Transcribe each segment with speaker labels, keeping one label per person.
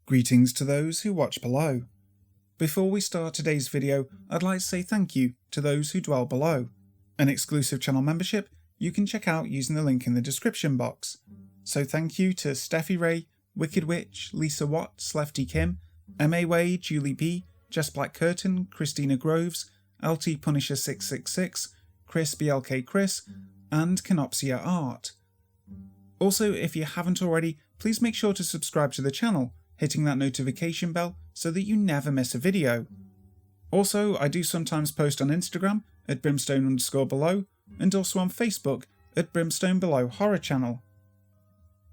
Speaker 1: Greetings to those who watch below. Before we start today's video, I'd like to say thank you to those who dwell below. An exclusive channel membership you can check out using the link in the description box. So thank you to Steffi Ray, Wicked Witch, Lisa Watt, Slefty Kim, M.A. Wade, Julie B, Jess Black Curtain, Christina Groves, LT Punisher 666, Chris BLK Chris, and Canopsia Art. Also, if you haven't already, please make sure to subscribe to the channel, hitting that notification bell so that you never miss a video. Also, I do sometimes post on Instagram at brimstone_below and also on Facebook at Brimstone Below Horror Channel.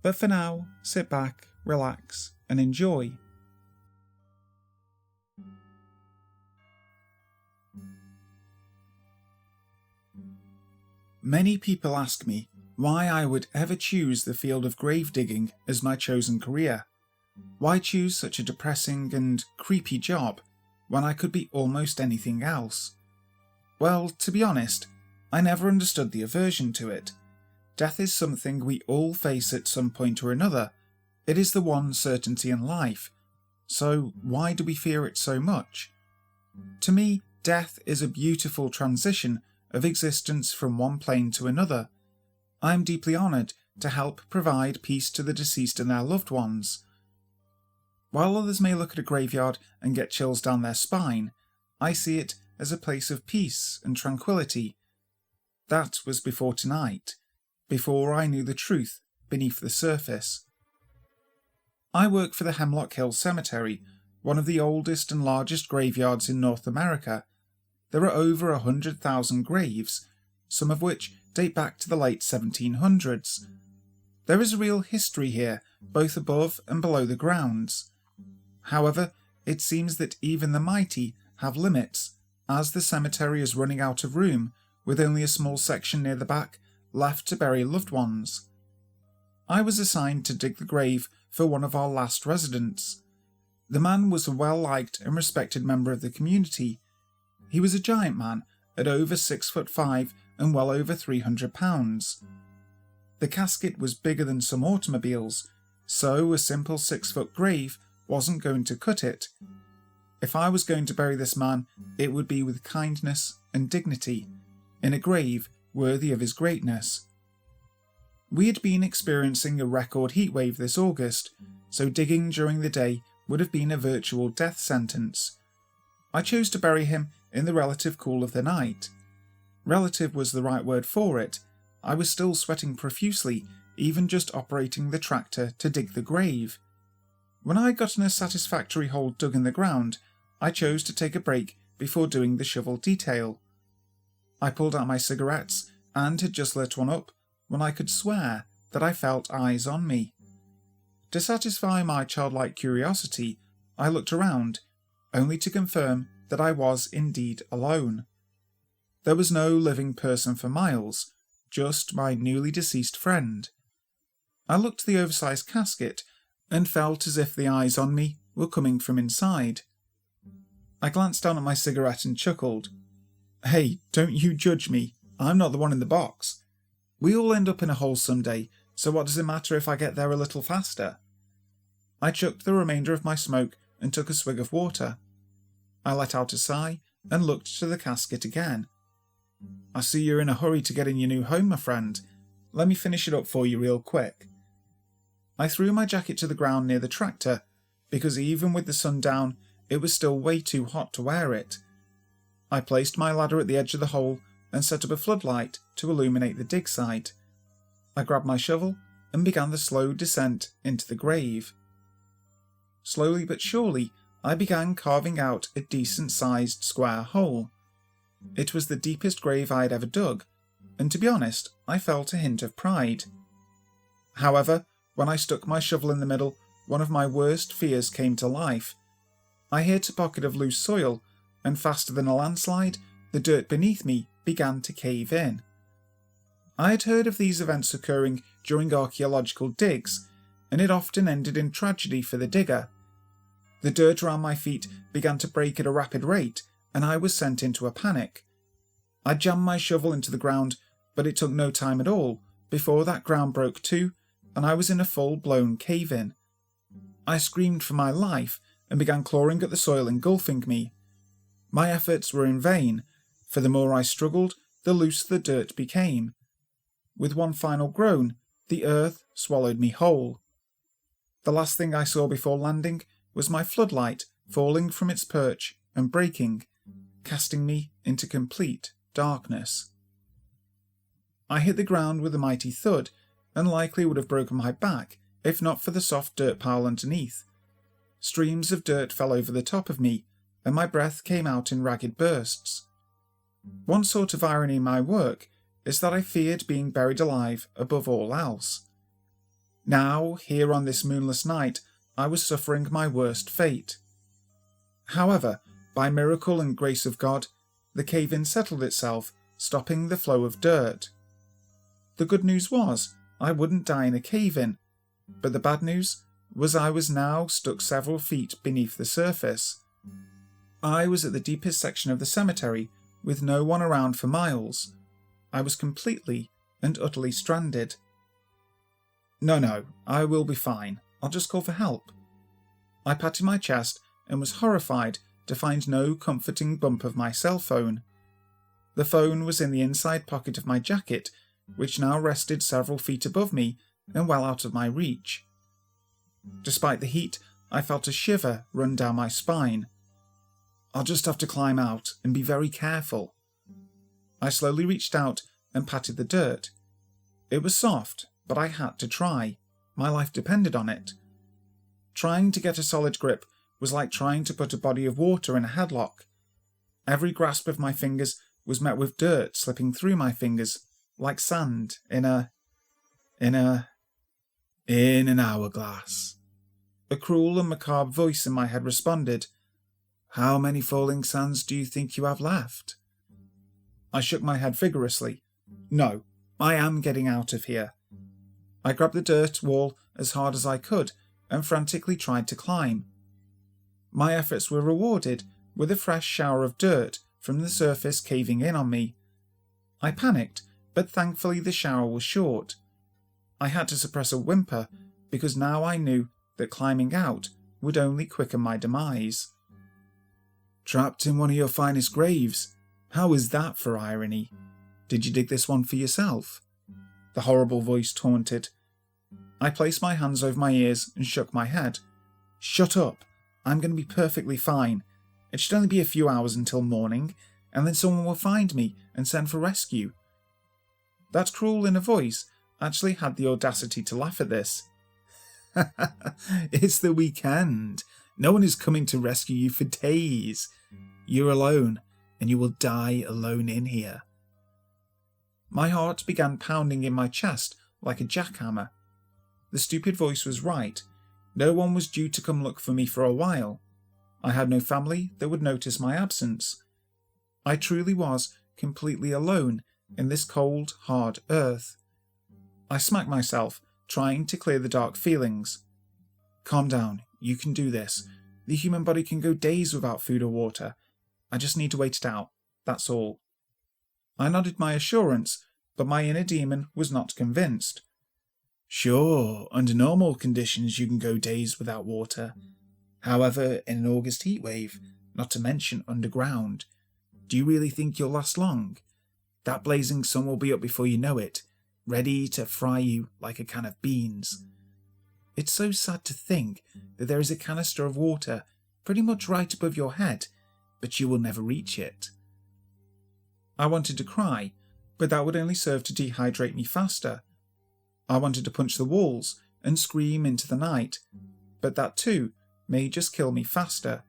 Speaker 1: But for now, sit back, relax, and enjoy. Many people ask me why I would ever choose the field of grave digging as my chosen career. Why choose such a depressing and creepy job when I could be almost anything else? Well, to be honest, I never understood the aversion to it. Death is something we all face at some point or another. It is the one certainty in life. So why do we fear it so much? To me, death is a beautiful transition of existence from one plane to another. I am deeply honoured to help provide peace to the deceased and their loved ones. While others may look at a graveyard and get chills down their spine, I see it as a place of peace and tranquility. That was before tonight, before I knew the truth beneath the surface. I work for the Hemlock Hill Cemetery, one of the oldest and largest graveyards in North America. There are over 100,000 graves, some of which date back to the late 1700s. There is a real history here, both above and below the grounds. However, it seems that even the mighty have limits, as the cemetery is running out of room, with only a small section near the back left to bury loved ones. I was assigned to dig the grave for one of our last residents. The man was a well-liked and respected member of the community. He was a giant man, at over 6'5" and well over 300 pounds. The casket was bigger than some automobiles, so a simple 6-foot grave wasn't going to cut it. If I was going to bury this man, it would be with kindness and dignity, in a grave worthy of his greatness. We had been experiencing a record heatwave this August, so digging during the day would have been a virtual death sentence. I chose to bury him in the relative cool of the night. Relative was the right word for it. I was still sweating profusely, even just operating the tractor to dig the grave. When I had gotten a satisfactory hole dug in the ground, I chose to take a break before doing the shovel detail. I pulled out my cigarettes and had just lit one up when I could swear that I felt eyes on me. To satisfy my childlike curiosity, I looked around, only to confirm that I was indeed alone. There was no living person for miles, just my newly deceased friend. I looked at the oversized casket and felt as if the eyes on me were coming from inside. I glanced down at my cigarette and chuckled. Hey, don't you judge me, I'm not the one in the box. We all end up in a hole someday, so what does it matter if I get there a little faster? I chucked the remainder of my smoke and took a swig of water. I let out a sigh and looked to the casket again. I see you're in a hurry to get in your new home, my friend. Let me finish it up for you real quick. I threw my jacket to the ground near the tractor, because even with the sun down, it was still way too hot to wear it. I placed my ladder at the edge of the hole and set up a floodlight to illuminate the dig site. I grabbed my shovel and began the slow descent into the grave. Slowly but surely, I began carving out a decent-sized square hole. It was the deepest grave I had ever dug, and to be honest, I felt a hint of pride. However, when I stuck my shovel in the middle, one of my worst fears came to life. I hit a pocket of loose soil, and faster than a landslide, the dirt beneath me began to cave in. I had heard of these events occurring during archaeological digs, and it often ended in tragedy for the digger. The dirt around my feet began to break at a rapid rate, and I was sent into a panic. I jammed my shovel into the ground, but it took no time at all before that ground broke too, and I was in a full-blown cave-in. I screamed for my life and began clawing at the soil engulfing me. My efforts were in vain, for the more I struggled, the looser the dirt became. With one final groan, the earth swallowed me whole. The last thing I saw before landing was my floodlight falling from its perch and breaking, casting me into complete darkness. I hit the ground with a mighty thud, and likely would have broken my back if not for the soft dirt pile underneath. Streams of dirt fell over the top of me, and my breath came out in ragged bursts. One sort of irony in my work is that I feared being buried alive above all else. Now, here on this moonless night, I was suffering my worst fate. However, by miracle and grace of God, the cave-in settled itself, stopping the flow of dirt. The good news was I wouldn't die in a cave-in, but the bad news was I was now stuck several feet beneath the surface. I was at the deepest section of the cemetery, with no one around for miles. I was completely and utterly stranded. No, I will be fine. I'll just call for help. I patted my chest and was horrified to find no comforting bump of my cell phone. The phone was in the inside pocket of my jacket, which now rested several feet above me and well out of my reach. Despite the heat, I felt a shiver run down my spine. I'll just have to climb out and be very careful. I slowly reached out and patted the dirt. It was soft, but I had to try. My life depended on it. Trying to get a solid grip was like trying to put a body of water in a headlock. Every grasp of my fingers was met with dirt slipping through my fingers, like sand in an hourglass. A cruel and macabre voice in my head responded, "How many falling sands do you think you have left?" I shook my head vigorously. No, I am getting out of here. I grabbed the dirt wall as hard as I could and frantically tried to climb. My efforts were rewarded with a fresh shower of dirt from the surface caving in on me. I panicked, but thankfully the shower was short. I had to suppress a whimper because now I knew that climbing out would only quicken my demise. Trapped in one of your finest graves? How is that for irony? Did you dig this one for yourself? The horrible voice taunted. I placed my hands over my ears and shook my head. Shut up. I'm going to be perfectly fine. It should only be a few hours until morning, and then someone will find me and send for rescue. That cruel inner voice actually had the audacity to laugh at this. It's the weekend. No one is coming to rescue you for days. You're alone, and you will die alone in here. My heart began pounding in my chest like a jackhammer. The stupid voice was right. No one was due to come look for me for a while. I had no family that would notice my absence. I truly was completely alone in this cold, hard earth. I smacked myself, trying to clear the dark feelings. Calm down, you can do this. The human body can go days without food or water. I just need to wait it out, that's all. I nodded my assurance, but my inner demon was not convinced. Sure, under normal conditions you can go days without water. However, in an August heatwave, not to mention underground, do you really think you'll last long? That blazing sun will be up before you know it, ready to fry you like a can of beans. It's so sad to think that there is a canister of water pretty much right above your head, but you will never reach it. I wanted to cry, but that would only serve to dehydrate me faster. I wanted to punch the walls and scream into the night, but that too may just kill me faster.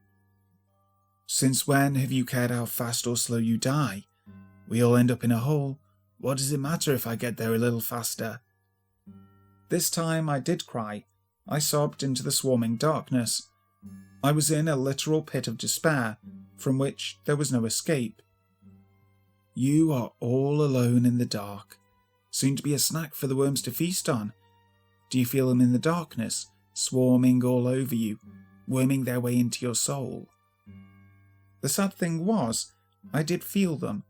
Speaker 1: Since when have you cared how fast or slow you die? We all end up in a hole. What does it matter if I get there a little faster? This time I did cry. I sobbed into the swarming darkness. I was in a literal pit of despair, from which there was no escape. You are all alone in the dark, soon to be a snack for the worms to feast on. Do you feel them in the darkness, swarming all over you, worming their way into your soul? The sad thing was, I did feel them.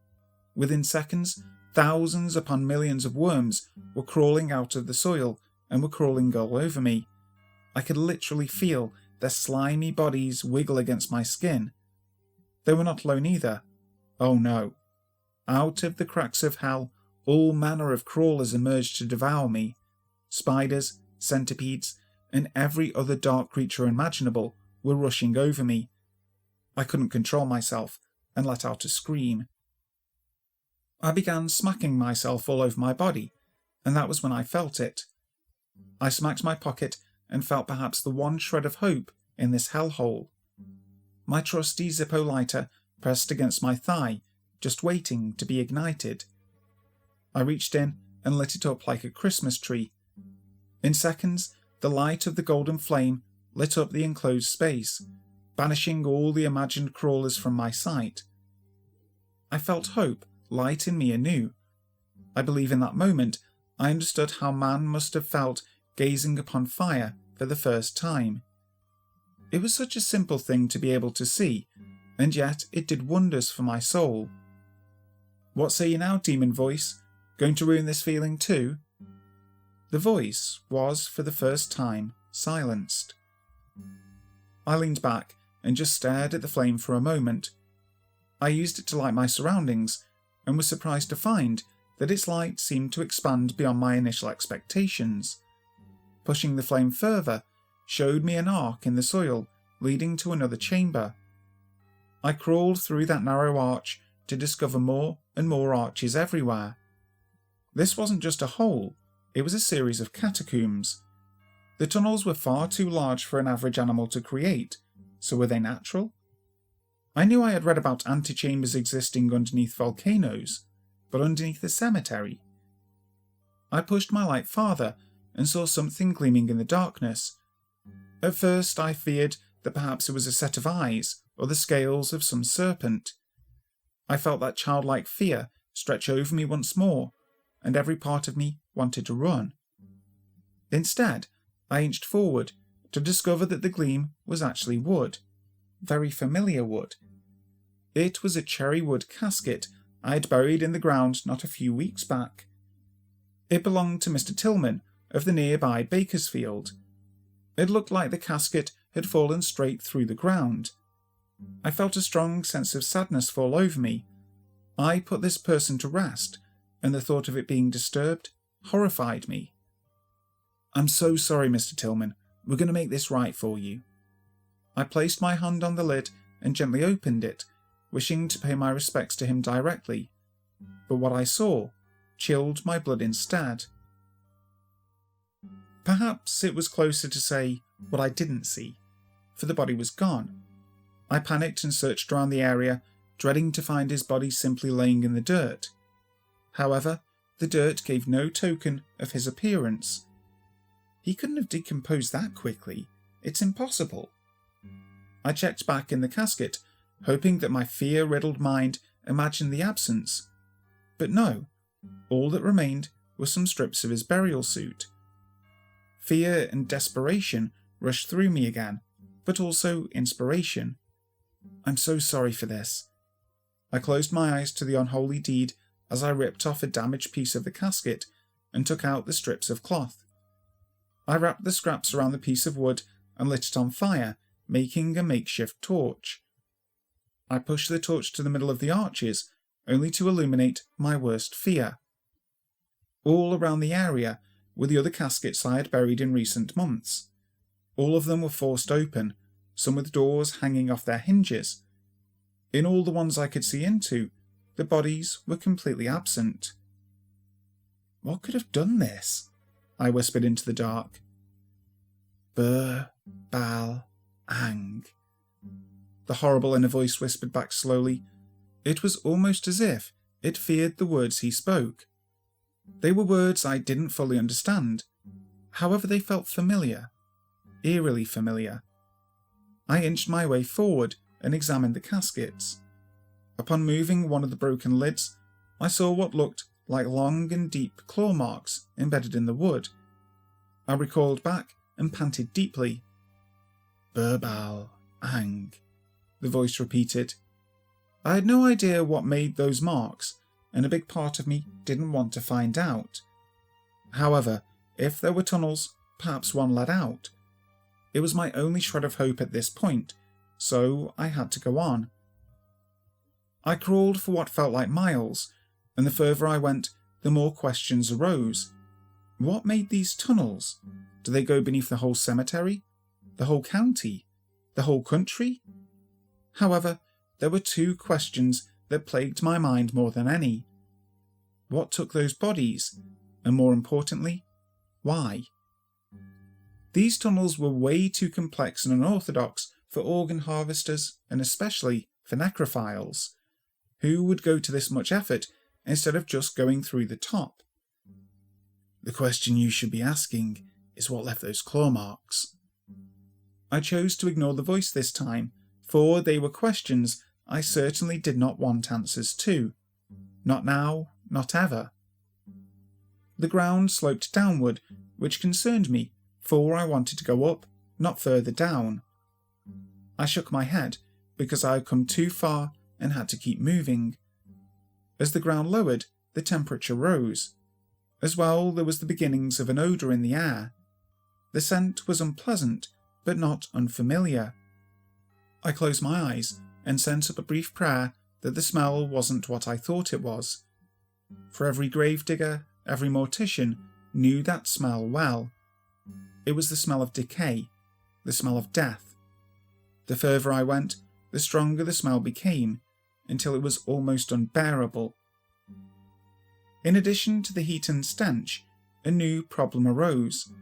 Speaker 1: Within seconds, thousands upon millions of worms were crawling out of the soil and were crawling all over me. I could literally feel their slimy bodies wiggle against my skin. They were not alone either. Oh no. Out of the cracks of hell, all manner of crawlers emerged to devour me. Spiders, centipedes, and every other dark creature imaginable were rushing over me. I couldn't control myself and let out a scream. I began smacking myself all over my body, and that was when I felt it. I smacked my pocket and felt perhaps the one shred of hope in this hellhole. My trusty Zippo lighter pressed against my thigh, just waiting to be ignited. I reached in and lit it up like a Christmas tree. In seconds, the light of the golden flame lit up the enclosed space, banishing all the imagined crawlers from my sight. I felt hope light in me anew. I believe in that moment I understood how man must have felt gazing upon fire for the first time. It was such a simple thing to be able to see, and yet it did wonders for my soul. What say you now, demon voice? Going to ruin this feeling too? The voice was, for the first time, silenced. I leaned back and just stared at the flame for a moment. I used it to light my surroundings, and was surprised to find that its light seemed to expand beyond my initial expectations. Pushing the flame further showed me an arc in the soil leading to another chamber. I crawled through that narrow arch to discover more and more arches everywhere. This wasn't just a hole, it was a series of catacombs. The tunnels were far too large for an average animal to create, so were they natural? I knew I had read about antechambers existing underneath volcanoes, but underneath a cemetery? I pushed my light farther and saw something gleaming in the darkness. At first I feared that perhaps it was a set of eyes or the scales of some serpent. I felt that childlike fear stretch over me once more, and every part of me wanted to run. Instead, I inched forward to discover that the gleam was actually wood, very familiar wood. It was a cherry wood casket I had buried in the ground not a few weeks back. It belonged to Mr. Tillman of the nearby Bakersfield. It looked like the casket had fallen straight through the ground. I felt a strong sense of sadness fall over me. I put this person to rest, and the thought of it being disturbed horrified me. "I'm so sorry, Mr. Tillman. We're going to make this right for you." I placed my hand on the lid and gently opened it, wishing to pay my respects to him directly, but what I saw chilled my blood instead. Perhaps it was closer to say what I didn't see, for the body was gone. I panicked and searched around the area, dreading to find his body simply laying in the dirt. However, the dirt gave no token of his appearance. He couldn't have decomposed that quickly. It's impossible. I checked back in the casket, hoping that my fear-riddled mind imagined the absence. But no, all that remained were some strips of his burial suit. Fear and desperation rushed through me again, but also inspiration. I'm so sorry for this. I closed my eyes to the unholy deed as I ripped off a damaged piece of the casket and took out the strips of cloth. I wrapped the scraps around the piece of wood and lit it on fire, making a makeshift torch. I pushed the torch to the middle of the arches, only to illuminate my worst fear. All around the area were the other caskets I had buried in recent months. All of them were forced open, some with doors hanging off their hinges. In all the ones I could see into, the bodies were completely absent. What could have done this? I whispered into the dark. Bur, Bal, Ang. The horrible inner voice whispered back slowly. It was almost as if it feared the words he spoke. They were words I didn't fully understand. However, they felt familiar. Eerily familiar. I inched my way forward and examined the caskets. Upon moving one of the broken lids, I saw what looked like long and deep claw marks embedded in the wood. I recoiled back and panted deeply. Burbal, Ang, the voice repeated. I had no idea what made those marks, and a big part of me didn't want to find out. However, if there were tunnels, perhaps one led out. It was my only shred of hope at this point, so I had to go on. I crawled for what felt like miles, and the further I went, the more questions arose. What made these tunnels? Do they go beneath the whole cemetery? The whole county? The whole country? However, there were two questions that plagued my mind more than any. What took those bodies? And more importantly, why? These tunnels were way too complex and unorthodox for organ harvesters, and especially for necrophiles. Who would go to this much effort instead of just going through the top? The question you should be asking is what left those claw marks. I chose to ignore the voice this time, for they were questions I certainly did not want answers to. Not now, not ever. The ground sloped downward, which concerned me, for I wanted to go up, not further down. I shook my head, because I had come too far and had to keep moving. As the ground lowered, the temperature rose. As well, there was the beginnings of an odour in the air. The scent was unpleasant, but not unfamiliar. I closed my eyes and sent up a brief prayer that the smell wasn't what I thought it was. For every gravedigger, every mortician knew that smell well. It was the smell of decay, the smell of death. The further I went, the stronger the smell became, until it was almost unbearable. In addition to the heat and stench, a new problem arose.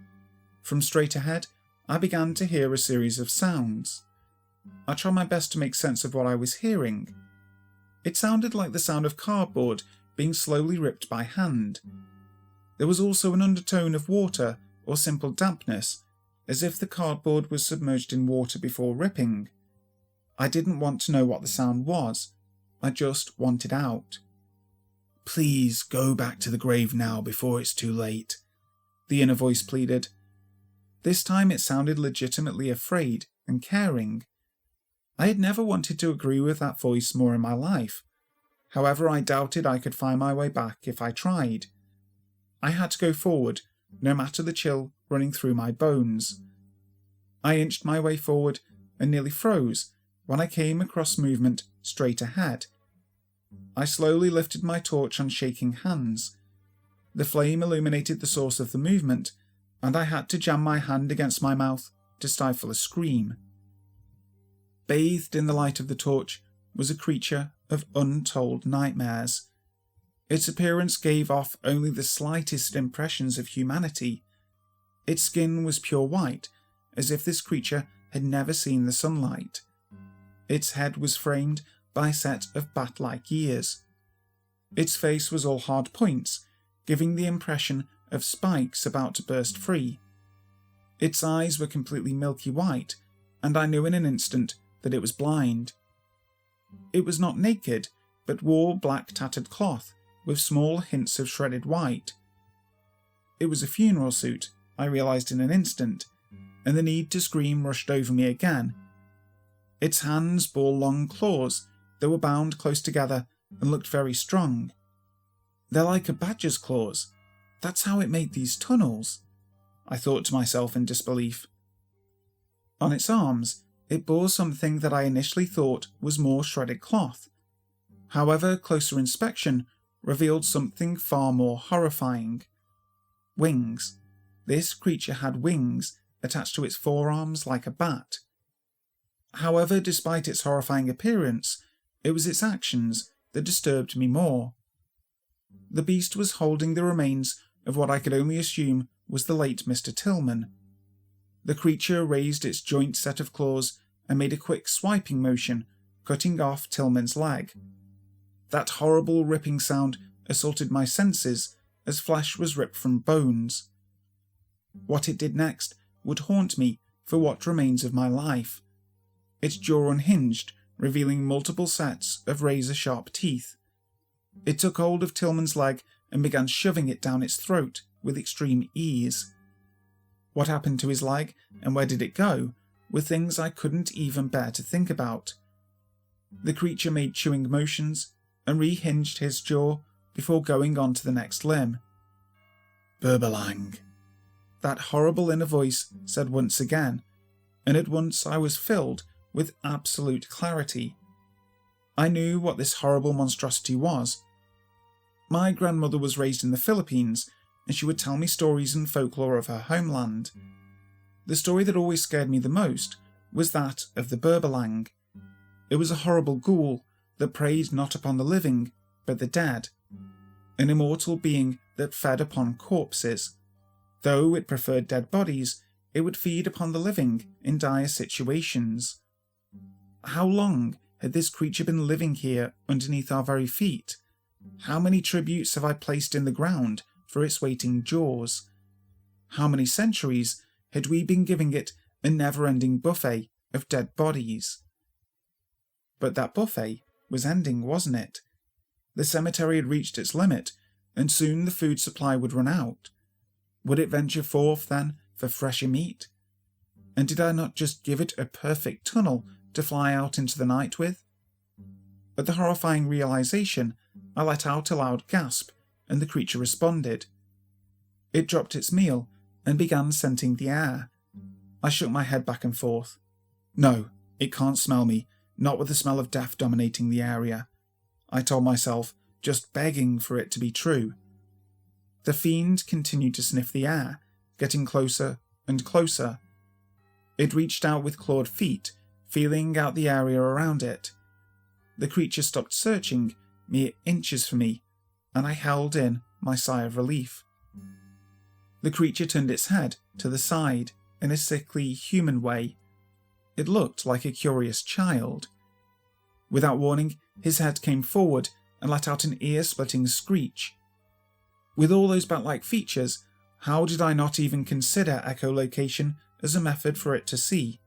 Speaker 1: From straight ahead, I began to hear a series of sounds. I tried my best to make sense of what I was hearing. It sounded like the sound of cardboard being slowly ripped by hand. There was also an undertone of water or simple dampness, as if the cardboard was submerged in water before ripping. I didn't want to know what the sound was. I just wanted out. Please go back to the grave now before it's too late, the inner voice pleaded. This time it sounded legitimately afraid and caring. I had never wanted to agree with that voice more in my life. However, I doubted I could find my way back if I tried. I had to go forward, no matter the chill running through my bones. I inched my way forward and nearly froze when I came across movement straight ahead. I slowly lifted my torch on shaking hands. The flame illuminated the source of the movement, and I had to jam my hand against my mouth to stifle a scream. Bathed in the light of the torch was a creature of untold nightmares. Its appearance gave off only the slightest impressions of humanity. Its skin was pure white, as if this creature had never seen the sunlight. Its head was framed by a set of bat-like ears. Its face was all hard points, giving the impression of spikes about to burst free. Its eyes were completely milky white, and I knew in an instant that it was blind. It was not naked, but wore black tattered cloth with small hints of shredded white. It was a funeral suit, I realised in an instant, and the need to scream rushed over me again. Its hands bore long claws that were bound close together and looked very strong. They're like a badger's claws. That's how it made these tunnels, I thought to myself in disbelief. On its arms, it bore something that I initially thought was more shredded cloth. However, closer inspection revealed something far more horrifying. Wings. This creature had wings attached to its forearms like a bat. However, despite its horrifying appearance, it was its actions that disturbed me more. The beast was holding the remains of what I could only assume was the late Mr. Tillman. The creature raised its joint set of claws and made a quick swiping motion, cutting off Tillman's leg. That horrible ripping sound assaulted my senses as flesh was ripped from bones. What it did next would haunt me for what remains of my life. Its jaw unhinged, revealing multiple sets of razor-sharp teeth. It took hold of Tillman's leg and began shoving it down its throat with extreme ease. What happened to his leg and where did it go were things I couldn't even bear to think about. The creature made chewing motions and rehinged his jaw before going on to the next limb. Burbalang, that horrible inner voice said once again, and at once I was filled with absolute clarity. I knew what this horrible monstrosity was. My grandmother was raised in the Philippines, and she would tell me stories and folklore of her homeland. The story that always scared me the most was that of the Berbalang. It was a horrible ghoul that preyed not upon the living, but the dead, an immortal being that fed upon corpses. Though it preferred dead bodies, it would feed upon the living in dire situations. How long had this creature been living here underneath our very feet? How many tributes have I placed in the ground for its waiting jaws? How many centuries had we been giving it a never-ending buffet of dead bodies? But that buffet was ending, wasn't it? The cemetery had reached its limit, and soon the food supply would run out. Would it venture forth, then, for fresher meat? And did I not just give it a perfect tunnel to fly out into the night with? At the horrifying realization, I let out a loud gasp, and the creature responded. It dropped its meal and began scenting the air. I shook my head back and forth. No, it can't smell me, not with the smell of death dominating the area. I told myself, just begging for it to be true. The fiend continued to sniff the air, getting closer and closer. It reached out with clawed feet, feeling out the area around it. The creature stopped searching mere inches from me, and I held in my sigh of relief. The creature turned its head to the side in a sickly human way. It looked like a curious child. Without warning, his head came forward and let out an ear-splitting screech. With all those bat-like features, how did I not even consider echolocation as a method for it to see?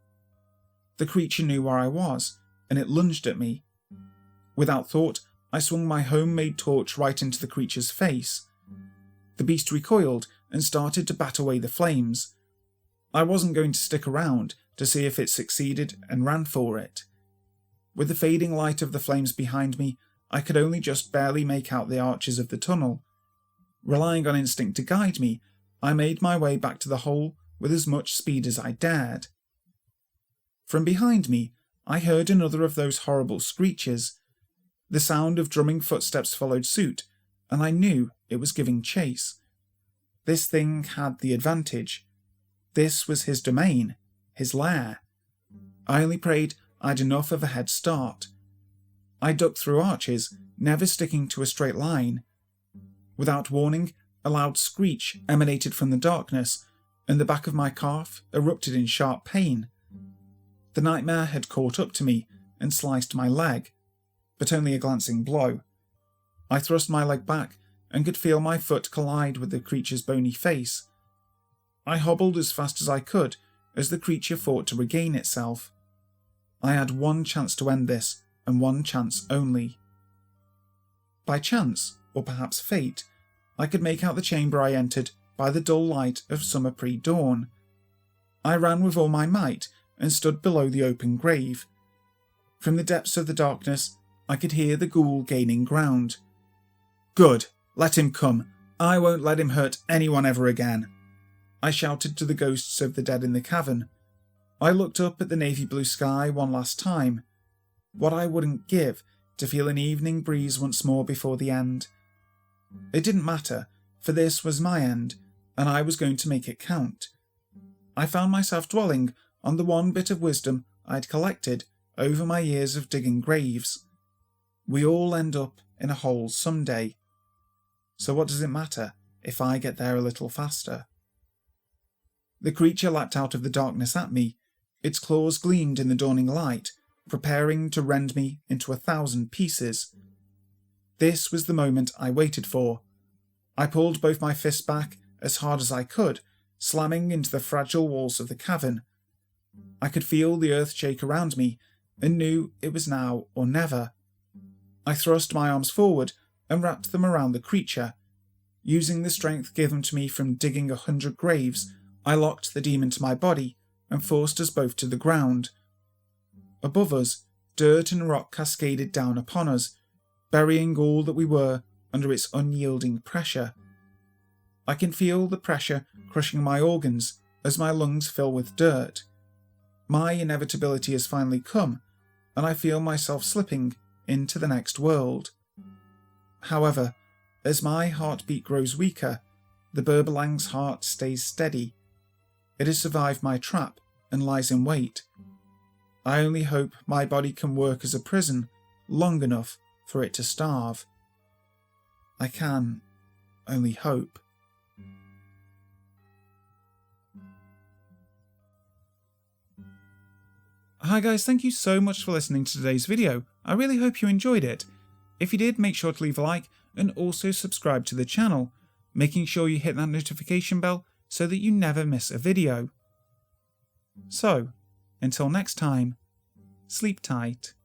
Speaker 1: The creature knew where I was, and it lunged at me. Without thought, I swung my homemade torch right into the creature's face. The beast recoiled and started to bat away the flames. I wasn't going to stick around to see if it succeeded and ran for it. With the fading light of the flames behind me, I could only just barely make out the arches of the tunnel. Relying on instinct to guide me, I made my way back to the hole with as much speed as I dared. From behind me, I heard another of those horrible screeches. The sound of drumming footsteps followed suit, and I knew it was giving chase. This thing had the advantage. This was his domain, his lair. I only prayed I'd enough of a head start. I ducked through arches, never sticking to a straight line. Without warning, a loud screech emanated from the darkness, and the back of my calf erupted in sharp pain. The nightmare had caught up to me and sliced my leg, but only a glancing blow. I thrust my leg back and could feel my foot collide with the creature's bony face. I hobbled as fast as I could as the creature fought to regain itself. I had one chance to end this, and one chance only. By chance, or perhaps fate, I could make out the chamber I entered by the dull light of summer pre-dawn. I ran with all my might and stood below the open grave. From the depths of the darkness, I could hear the ghoul gaining ground. Good, let him come. I won't let him hurt anyone ever again. I shouted to the ghosts of the dead in the cavern. I looked up at the navy blue sky one last time. What I wouldn't give to feel an evening breeze once more before the end. It didn't matter, for this was my end, and I was going to make it count. I found myself dwelling on the one bit of wisdom I'd collected over my years of digging graves. We all end up in a hole someday. So what does it matter if I get there a little faster? The creature lapped out of the darkness at me. Its claws gleamed in the dawning light, preparing to rend me into 1,000 pieces. This was the moment I waited for. I pulled both my fists back as hard as I could, slamming into the fragile walls of the cavern. I could feel the earth shake around me, and knew it was now or never. I thrust my arms forward and wrapped them around the creature. Using the strength given to me from digging 100 graves, I locked the demon to my body and forced us both to the ground. Above us, dirt and rock cascaded down upon us, burying all that we were under its unyielding pressure. I can feel the pressure crushing my organs as my lungs fill with dirt. My inevitability has finally come, and I feel myself slipping into the next world. However, as my heartbeat grows weaker, the Berbalang's heart stays steady. It has survived my trap and lies in wait. I only hope my body can work as a prison long enough for it to starve. I can only hope. Hi guys, thank you so much for listening to today's video. I really hope you enjoyed it. If you did, make sure to leave a like and also subscribe to the channel, making sure you hit that notification bell so that you never miss a video. So, until next time, sleep tight.